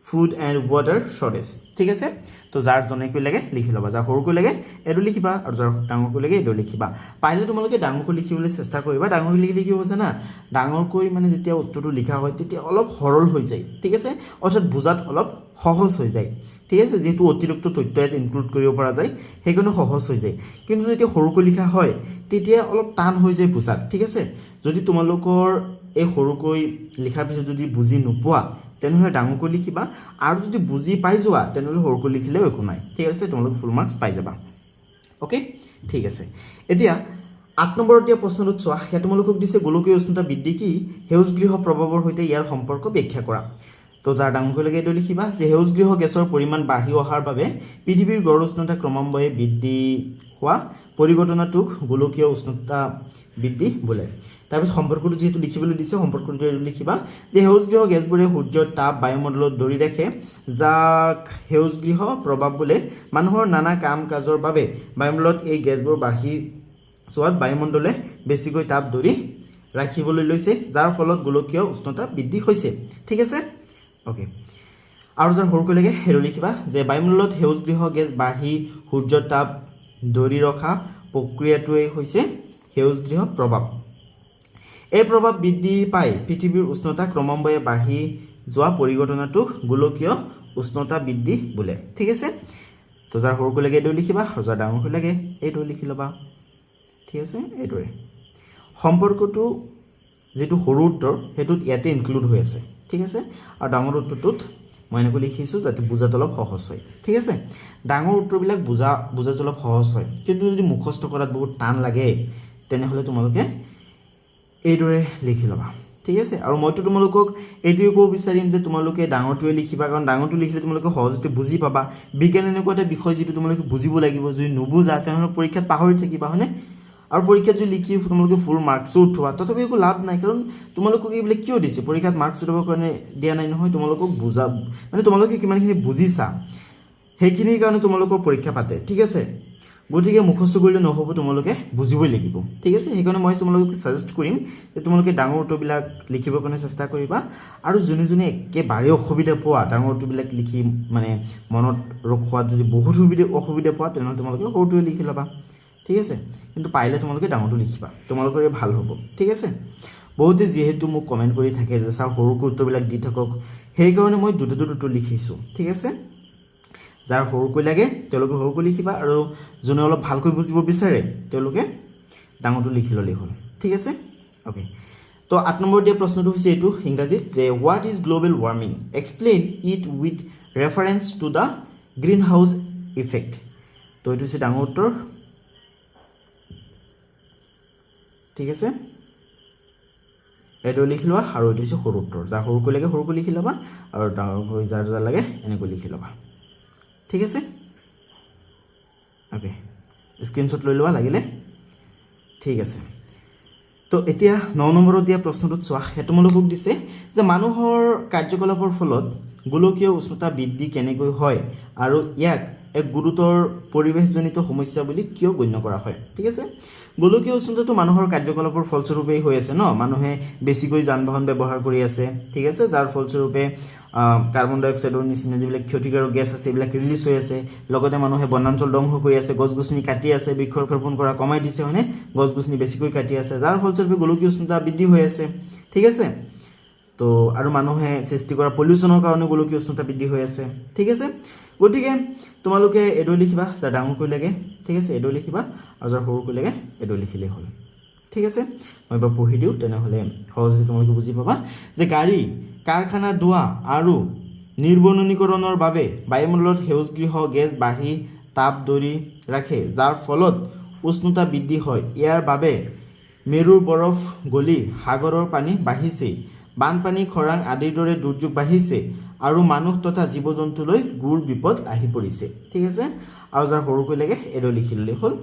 food and water shortage ঠিক আছে তো যাৰ জনেকৈ লাগে লিখি লবা যাৰ সৰুকৈ লাগে এটো লিখিবা আৰু যাৰ ডাঙৰকৈ লাগে এটো লিখিবা পাইলে তোমালোকে ডাঙৰকৈ লিখিবলৈ চেষ্টা কৰিবা ডাঙৰকৈ লিখি কি হৈছে না ডাঙৰকৈ মানে যেতিয়া উত্তৰটো লিখা হয় তেতিয়া অলপ সৰল হৈ যায় ঠিক আছে অৰ্থাৎ বুজাত অলপ সহজ হৈ যায় ঠিক আছে যেহেতু অতিৰিক্ত তথ্য ইয়াত ইনক্লুড কৰিব পৰা যায় সেইকাৰণে সহজ হৈ যায় কিন্তু যেতিয়া সৰুকৈ লিখা হয় তেতিয়া অলপ টান হৈ যায় বুজাত ঠিক আছে যদি তোমালোকৰ এই সৰুকৈ লিখাৰ পিছত যদি বুজি নোপোৱা তেনেহলে ডাঙৰকৈ লিখিবা আৰু যদি বুজি পাই যোৱা তেনেহলে সৰুকৈ লিখিলেও একো নাই ঠিক আছে তোমালোক ফুল মাৰ্কস পাই যাবা ওকে ঠিক আছে এতিয়া 8 নম্বৰৰ দিয়া প্ৰশ্নটো চোৱা হেতু তোমালোকক দিছে গোলকীয় উষ্ণতা বৃদ্ধি কি হেউজগৃহ প্ৰভাৱৰ সৈতে ইয়াৰ সম্পৰ্ক ব্যাখ্যা কৰা তো যাৰ ডাঙৰকৈ লাগে এটো লিখিবা যে হেউজগৃহ গেছৰ পৰিমাণ বাঢ়ি অহাৰ বাবে পৃথিৱীৰ গড় উষ্ণতা ক্ৰমান্বয়ে বৃদ্ধি হোৱা পৰিঘটনাটোক গোলকীয় উষ্ণতা বৃদ্ধি বোলে তাৰপিছত সম্পৰ্কটো যেহেতু লিখিবলৈ দিছে সম্পৰ্কটো লিখিবা যে হেউজগৃহ গেছবোৰে সূৰ্যৰ তাপ বায়ুমণ্ডলত ধৰি ৰাখে যাক হেউজগৃহ প্ৰভাৱ বোলে মানুহৰ নানা কাম কাজৰ বাবে বায়ুমণ্ডলত এই গেছবোৰ বাঢ়ি যোৱাত বায়ুমণ্ডলে বেছিকৈ তাপ ধৰি ৰাখিবলৈ লৈছে যাৰ ফলত গোলকীয় উষ্ণতা বৃদ্ধি হৈছে ঠিক আছে ওকে আৰু যাৰ সৰুকৈ লাগে হেৰু লিখিবা যে বায়ুমণ্ডলত হেউজগৃহ গেছ বাঢ়ি সূৰ্যৰ তাপ ধৰি ৰখা প্ৰক্ৰিয়াটোৱে হৈছে হেউজগৃহ প্ৰভাৱ এই প্ৰভাৱ বৃদ্ধি পাই পৃথিৱীৰ উষ্ণতা ক্ৰমান্বয়ে বাঢ়ি যোৱা পৰিঘটনাটোক গোলকীয় উষ্ণতা বৃদ্ধি বোলে ঠিক আছে তো যাৰ সৰুকৈ লাগে এটো লিখিবা আৰু যাৰ ডাঙৰকৈ লাগে এইটো লিখি ল'বা ঠিক আছে এইটোৰে সম্পৰ্কটো যেটো সৰু উত্তৰ হেতুত ইয়াতে ইনক্লুড হৈ আছে ঠিক আছে আৰু ডাঙৰ উত্তৰটোত মই এনেকৈ লিখিছো যাতে বুজাত অলপ সহজ হয় ঠিক আছে ডাঙৰ উত্তৰবিলাক বুজাত অলপ সহজ হয় কিন্তু যদি মুখস্থ কৰাত বহুত টান লাগে তেনেহলে তোমালোকে এইদৰে লিখি ল'বা ঠিক আছে আৰু মইতো তোমালোকক এইটোৱে ক'ব বিচাৰিম যে তোমালোকে ডাঙৰটোৱে লিখিবা কাৰণ ডাঙৰটো লিখিলে তোমালোকে সহজতে বুজি পাবা বিজ্ঞান এনেকুৱা এটা বিষয় যেটো তোমালোকে বুজিব লাগিব যদি নুবুজা তেনেহলে পৰীক্ষাত পাহৰি থাকিবা হয়নে আৰু পৰীক্ষাত যদি লিখি তোমালোকে ফুল মাৰ্কস উঠোৱা তথাপি একো লাভ নাই কাৰণ তোমালোকক এইবিলাক কিয় দিছে পৰীক্ষাত মাৰ্কস উঠাবৰ কাৰণে দিয়া নাই নহয় তোমালোকক বুজা মানে তোমালোকে কিমানখিনি বুজিছা সেইখিনিৰ কাৰণে তোমালোকৰ পৰীক্ষা পাতে ঠিক আছে গতিকে মুখস্থ কৰিলে নহব তোমালোকে বুজিবই লাগিব ঠিক আছে সেইকাৰণে মই তোমালোকক সাজেষ্ট কৰিম যে তোমালোকে ডাঙৰ উত্তৰবিলাক লিখিবৰ কাৰণে চেষ্টা কৰিবা আৰু যোনে একেবাৰে অসুবিধা পোৱা ডাঙৰ উত্তৰবিলাক লিখি মানে মনত ৰখোৱাত যদি বহুত অসুবিধা পোৱা তেনেহলে তোমালোকে সৰুটোৱে লিখি ল'বা ঠিক আছে কিন্তু পাইলে তোমালোকে ডাঙৰটো লিখিবা তোমালোকৰে ভাল হ'ব ঠিক আছে বহুতে যেহেতু মোক কমেন্ট কৰি থাকে যে স্যাৰ সৰুকৈ উত্তৰবিলাক দি থাকক সেই কাৰণে মই দুটা উত্তৰ লিখিছো ঠিক আছে যাৰ সৰুকৈ লাগে তেওঁলোকে সৰুকৈ লিখিবা আৰু যোনে অলপ ভালকৈ বুজিব বিচাৰে তেওঁলোকে ডাঙৰটো লিখি ললেই হ'ল ঠিক আছে ওকে তো 8 নম্বৰ দিয়া প্ৰশ্নটো হৈছে এইটো ইংৰাজীত যে what is global warming explain it with reference to the green house effect তো এইটো হৈছে ডাঙৰ উত্তৰ ঠিক আছে এইটো লিখি লোৱা আৰু এইটো হৈছে সৰু উত্তৰ যাৰ সৰুকৈ লাগে সৰুকৈ লিখি ল'বা আৰু ডাঙৰকৈ যাৰ যাৰ লাগে এনেকৈ লিখি ল'বা ঠিক আছে ওকে স্ক্ৰীনশ্বট লৈ লোৱা লাগিলে ঠিক আছে তো এতিয়া 9 নম্বৰত দিয়া প্ৰশ্নটোত চোৱা হেতুমূলক দিছে যে মানুহৰ কাৰ্যকলাপৰ ফলত গোলকীয় উষ্ণতা বৃদ্ধি কেনেকৈ হয় আৰু ইয়াক এক গুৰুতৰ পৰিৱেশজনিত সমস্যা বুলি কিয় গণ্য কৰা হয় ঠিক আছে গোলকীয় উষ্ণতাটো মানুহৰ কাৰ্যকলাপৰ ফলস্বৰূপেই হৈ আছে ন মানুহে বেছিকৈ যান-বাহন ব্যৱহাৰ কৰি আছে ঠিক আছে যাৰ ফলস্বৰূপে কাৰ্বন ডাই অক্সাইডৰ নিচিনা যিবিলাক ক্ষতিকাৰক গেছ আছে এইবিলাক ৰিলিজ হৈ আছে লগতে মানুহে বনাঞ্চল ধ্বংস কৰি আছে গছ-গছনি কাটি আছে বৃক্ষৰোপণ কৰা কমাই দিছে হয়নে গছ-গছনি বেছিকৈ কাটি আছে যাৰ ফলস্বৰূপে গোলকীয় উষ্ণতা বৃদ্ধি হৈ আছে ঠিক আছে তো আৰু মানুহে সৃষ্টি কৰা পলিউশ্যনৰ কাৰণে গোলকীয় উষ্ণতা বৃদ্ধি হৈ আছে ঠিক আছে গতিকে তোমালোকে এডো লিখিবা যাৰ ডাঙৰকৈ লাগে ঠিক আছে এডো লিখিবা আৰু যাৰ সৰুকৈ লাগে এডো লিখিলেই হ'ল ঠিক আছে মই এবাৰ পঢ়ি দিওঁ তেনেহ'লে সহজে তোমালোকে বুজি পাবা যে গাড়ী কাৰখানা ধোঁৱা আৰু নিৰ্বননীকৰণৰ বাবে বায়ুমণ্ডলত সেউজগৃহ গেছ বাঢ়ি তাপ ধৰি ৰাখে যাৰ ফলত উষ্ণতা বৃদ্ধি হয় ইয়াৰ বাবে মেৰুৰ বৰফ গলি সাগৰৰ পানী বাঢ়িছে বানপানী খৰাং আদিৰ দৰে দুৰ্যোগ বাঢ়িছে আৰু মানুহ তথা জীৱ-জন্তুলৈ গুৰ বিপদ আহি পৰিছে ঠিক আছে আৰু যাৰ সৰুকৈ লাগে এডো লিখি ল'লে হ'ল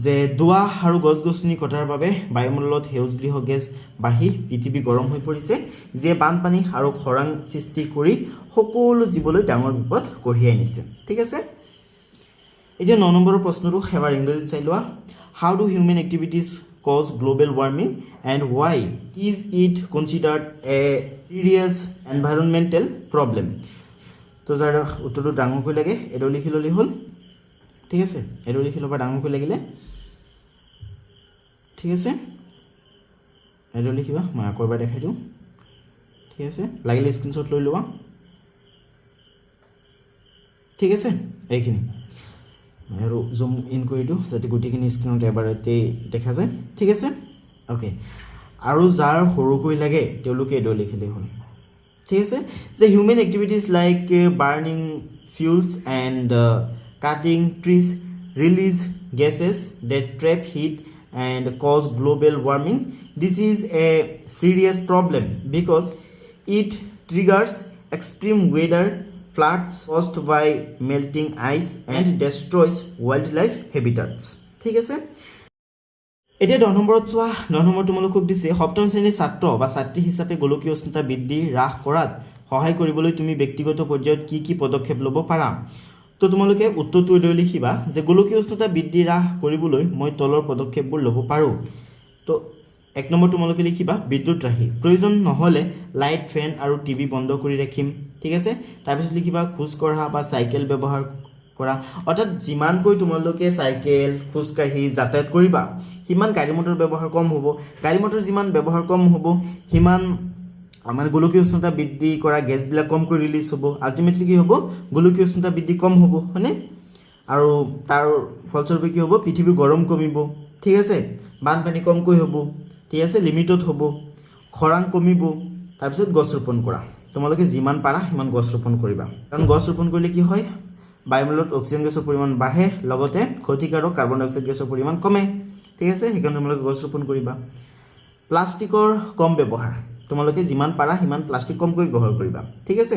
যে ধোঁৱা আৰু গছ-গছনি কটাৰ বাবে বায়ুমণ্ডলত সেউজগৃহ গেছ বাঢ়ি পৃথিৱী গৰম হৈ পৰিছে যিয়ে বানপানী আৰু খৰাং সৃষ্টি কৰি সকলো জীৱলৈ ডাঙৰ বিপদ কঢ়িয়াই আনিছে ঠিক আছে এতিয়া 9 নম্বৰৰ প্ৰশ্নটো এবাৰ ইংৰাজীত চাই লোৱা how do human activities cause global warming and why is it considered a serious environmental problem তো যাৰ উত্তৰটো ডাঙৰকৈ লাগে এডো লিখি ল'লে হ'ল ঠিক আছে এডো লিখি ল'বা ডাঙৰকৈ লাগিলে ঠিক আছে এডো লিখিবা মই আকৌ এবাৰ দেখাই দিওঁ ঠিক আছে লাগিলে স্ক্ৰীনশ্বট লৈ লোৱা ঠিক আছে এইখিনি আৰু জুম ইন কৰি দিওঁ যাতে গোটেইখিনি স্ক্ৰীনত এবাৰতে দেখা যায় ঠিক আছে ওকে আৰু যাৰ সৰুকৈ লাগে তেওঁলোকে এডো লিখিলেই হ'ল ঠিক আছে যে human activities like burning fuels and cutting trees release gases that trap heat and cause global warming. This is a serious problem because it triggers extreme weather, floods caused by melting ice and destroys wildlife habitats. ঠিক আছে এতিয়া 10 নম্বৰত চোৱা 9 number তোমালোকক দিছে সপ্তম শ্ৰেণীৰ ছাত্ৰ বা ছাত্ৰী হিচাপে গোলকীয় উষ্ণতা বৃদ্ধি হ্ৰাস কৰাত সহায় কৰিবলৈ তুমি ব্যক্তিগত পৰ্যায়ত কি পদক্ষেপ ল'ব পাৰা তো তোমালোকে উত্তৰটো এডো লিখিবা যে গোলকীয় উষ্ণতা বৃদ্ধি হ্ৰাস কৰিবলৈ মই তলৰ পদক্ষেপবোৰ ল'ব পাৰোঁ তো 1 নম্বৰ তোমালোকে লিখিবা বিদ্যুৎ ৰাহি প্ৰয়োজন নহ'লে লাইট ফেন আৰু টিভি বন্ধ কৰি ৰাখিম ঠিক আছে তাৰপিছত লিখিবা খোজ কঢ়া বা চাইকেল ব্যৱহাৰ কৰা অৰ্থাৎ যিমানকৈ তোমালোকে চাইকেল খোজ কাঢ়ি যাতায়াত কৰিবা সিমান গাড়ী মটৰ ব্যৱহাৰ কম হ'ব গাড়ী মটৰ যিমান ব্যৱহাৰ কম হ'ব সিমান মানে গোলকীয় উষ্ণতা বৃদ্ধি কৰা গেছবিলাক কমকৈ ৰিলিজ হ'ব আল্টিমেটলি কি হ'ব গোলকীয় উষ্ণতা বৃদ্ধি কম হ'ব হয়নে আৰু তাৰ ফলস্বৰূপে কি হ'ব পৃথিৱীৰ গৰম কমিব ঠিক আছে বানপানী কমকৈ হ'ব ঠিক আছে লিমিটত হ'ব খৰাং কমিব তাৰপিছত গছ ৰোপণ কৰা তোমালোকে যিমান পাৰা সিমান গছ ৰোপণ কৰিবা কাৰণ গছ ৰোপণ কৰিলে কি হয় বায়ুমণ্ডলত অক্সিজেন গেছৰ পৰিমাণ বাঢ়ে লগতে ক্ষতিকাৰক কাৰ্বন ডাই অক্সাইড গেছৰ পৰিমাণ কমে ঠিক আছে সেইকাৰণে তোমালোকে গছ ৰোপণ কৰিবা প্লাষ্টিকৰ কম ব্যৱহাৰ তোমালোকে যিমান পাৰা সিমান প্লাষ্টিক কমকৈ ব্যৱহাৰ কৰিবা ঠিক আছে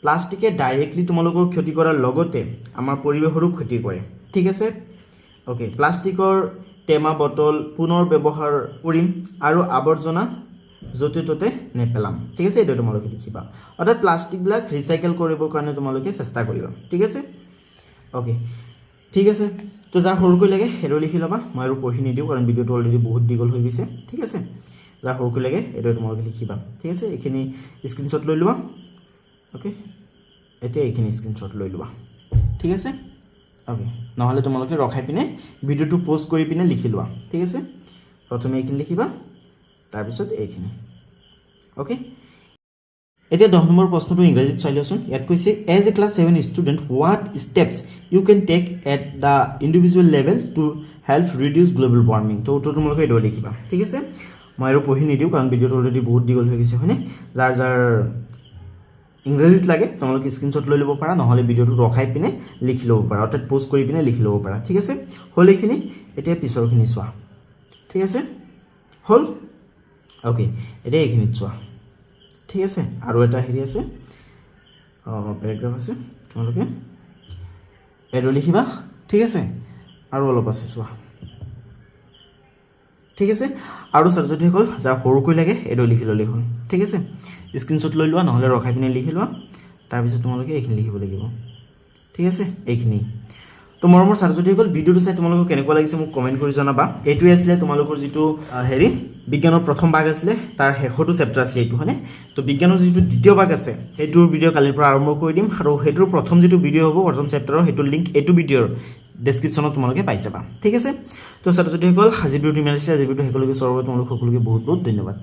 প্লাষ্টিকে ডাইৰেক্টলি তোমালোকৰ ক্ষতি কৰাৰ লগতে আমাৰ পৰিৱেশৰো ক্ষতি কৰে ঠিক আছে ওকে প্লাষ্টিকৰ টেমা বটল পুনৰ ব্যৱহাৰ কৰিম আৰু আৱৰ্জনা য'তে ত'তে নেপেলাম ঠিক আছে এইটো তোমালোকে লিখিবা অৰ্থাৎ প্লাষ্টিকবিলাক ৰিচাইকেল কৰিবৰ কাৰণে তোমালোকে চেষ্টা কৰিবা ঠিক আছে ওকে ঠিক আছে তো যাৰ সৰুকৈ লাগে এডো লিখি ল'বা মই আৰু পঢ়ি নিদিওঁ কাৰণ ভিডিঅ'টো অলৰেডি বহুত দীঘল হৈ গৈছে ঠিক আছে যাৰ সৰুকৈ লাগে এডো তোমালোকে লিখিবা ঠিক আছে এইখিনি স্ক্ৰীনশ্বট লৈ লোৱা ওকে এতিয়া এইখিনি স্ক্ৰীনশ্বট লৈ লোৱা ঠিক আছে ওকে নহ'লে তোমালোকে ৰখাই পিনে ভিডিঅ'টো পোষ্ট কৰি পিনে লিখি লোৱা ঠিক আছে প্ৰথমে এইখিনি লিখিবা তাৰপিছত এইখিনি ওকে এতিয়া 10 নম্বৰ প্ৰশ্নটো ইংৰাজীত চাই লোৱাচোন ইয়াত কৈছে as a class 7 student what steps you can take at the individual level to help reduce global warming তো উত্তৰ তোমালোকে এইটো লিখিবা ঠিক আছে মই আৰু পঢ়ি নিদিওঁ কাৰণ ভিডিঅ'টো অলৰেডি বহুত দীঘল হৈ গৈছে হয়নে যাৰ যাৰ ইংৰাজীত লাগে তোমালোকে স্ক্ৰীনশ্বট লৈ ল'ব পাৰা নহ'লে ভিডিঅ'টো ৰখাই পিনে লিখি ল'ব পাৰা অৰ্থাৎ প'জ কৰি পিনে লিখি ল'ব পাৰা ঠিক আছে হ'ল এইখিনি এতিয়া পিছৰখিনি চোৱা ঠিক আছে হ'ল অ'কে এতিয়া এইখিনিত চোৱা ঠিক আছে আৰু এটা হেৰি আছে পেৰাগ্ৰাফ আছে তোমালোকে এইটো লিখিবা ঠিক আছে আৰু অলপ আছে চোৱা ঠিক আছে আৰু ছাত্ৰছাত্ৰীসকল যাৰ সৰুকৈ লাগে এইটো লিখি ল'লেই হ'ল ঠিক আছে স্ক্ৰীনশ্বট লৈ লোৱা নহ'লে ৰখাই পিনে লিখি লোৱা তাৰপিছত তোমালোকে এইখিনি লিখিব লাগিব ঠিক আছে এইখিনি তো মৰমৰ ছাত্ৰছাত্ৰীসকল ভিডিঅ'টো চাই তোমালোকক কেনেকুৱা লাগিছে মোক কমেণ্ট কৰি জনাবা এইটোৱে আছিলে তোমালোকৰ যিটো হেৰি বিজ্ঞানৰ প্ৰথম ভাগ আছিলে তাৰ শেষৰটো চেপ্টাৰ আছিলে এইটো হয়নে তো বিজ্ঞানৰ যিটো দ্বিতীয় ভাগ আছে সেইটোৰ ভিডিঅ' কালিৰ পৰা আৰম্ভ কৰি দিম আৰু সেইটোৰ প্ৰথম যিটো ভিডিঅ' হ'ব প্ৰথম চেপ্টাৰৰ সেইটোৰ লিংক এইটো ভিডিঅ'ৰ ডেছক্ৰিপশ্যনত তোমালোকে পাই যাবা ঠিক আছে তো ছাত্ৰছাত্ৰীসকল আজি ভিডিঅ'টো ইমান আছিলে আজি ভিডিঅ'টো শেষলৈকে চোৱাৰ বাবে তোমালোক সকলোকে বহুত বহুত ধন্যবাদ